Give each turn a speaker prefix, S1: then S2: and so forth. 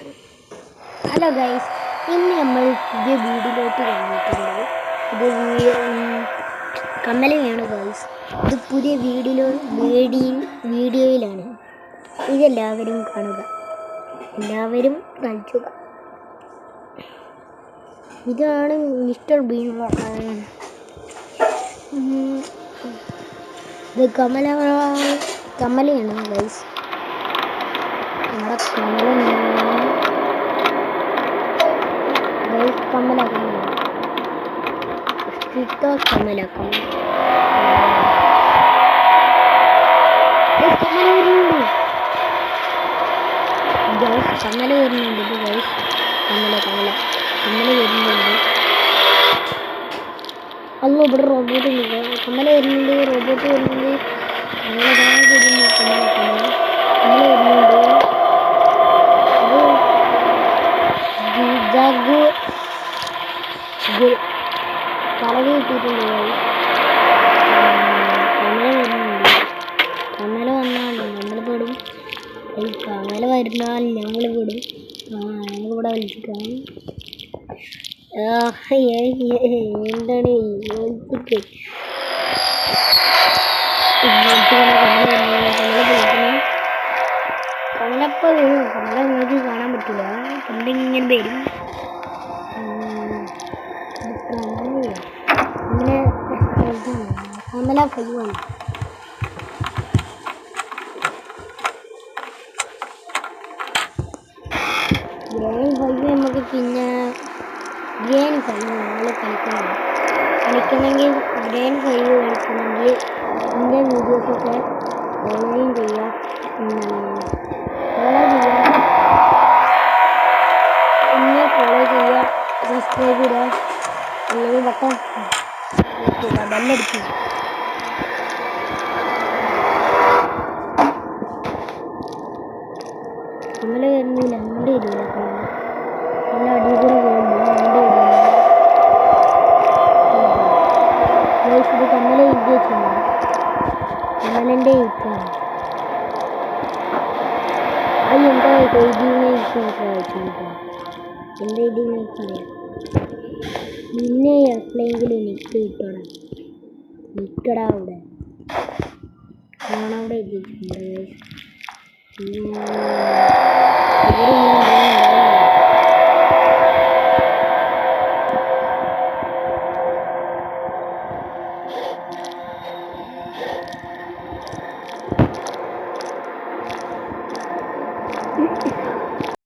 S1: Hello guys, ഇന്ന് നമ്മൾ പുതിയ വീഡിയോയിലോട്ട് വന്നിട്ടുണ്ട്. ഇത് കമലയാണ് ഗൈസ്. ഇത് പുതിയ വീഡിയോയിലാണ്. ഇതെല്ലാവരും കാണുക, എല്ലാവരും കളിക്കുക. ഇതാണ് മിസ്റ്റർ ബീൻ. ഇത് കമലയാണ് ഗൈസ്. നമ്മുടെ കമല വരുന്നുണ്ട് ഗൈസ്. കമല വരുന്നുണ്ട്. അല്ലോ, ഇവിടെ റോബോട്ട് ഉണ്ട്. കമല വരുന്നുണ്ട്, റോബോട്ട് വരുന്നുണ്ട്. കമല വരുന്നുണ്ട്. കളവ് കിട്ടിയിട്ടുണ്ട്. കമല വന്നാൽ നമ്മൾ പെടും. കമല വരുന്നാൽ ഞങ്ങൾ പെടും. ഞങ്ങളിവിടെ വലിച്ചിട്ടാണ്. എന്താണ് കമലപ്പ വരും. കമല നിങ്ങൾക്ക് കാണാൻ പറ്റില്ല. കമലിങ്ങനെ വരും. കമല കഴിവാണ്. ഗ്രാനി ഫൈവ് നമുക്ക് പിന്നെ ഗ്രാനി ഫൈവ് നമ്മൾ കളിക്കണമെങ്കിൽ ഗ്രാനി ഫൈവ് കളിക്കണമെങ്കിൽ എൻ്റെ വീഡിയോസൊക്കെ ഓൺലൈൻ ചെയ്യുക, ഫോളോ ചെയ്യുക, സബ്സ്ക്രൈബ് ചെയ്യുക, അല്ലെങ്കിൽ ബട്ടൺ ബെല്ലടിക്കുക. കമല വരുന്നില്ല, അങ്ങോട്ട് വരില്ല. കമല അടി കൂടെ പോകുമ്പോൾ അങ്ങോട്ട് വരില്ല. ഇത് കമല എഴുതി വെച്ചിട്ടുണ്ട്. കമലൻ്റെ എഴുത്താണ്. അത് എന്താ എഴുതിയെന്ന് വായിച്ചിട്ടുണ്ട്. എന്താ എഴുതിയെന്ന് എനിക്കറിയാം. നിന്നെ എപ്പോഴെങ്കിലും നിക്ക് കിട്ടണം, നിക്കടാ അവിടെ കാണാവിടെ എഴുതിയിട്ടുണ്ട്.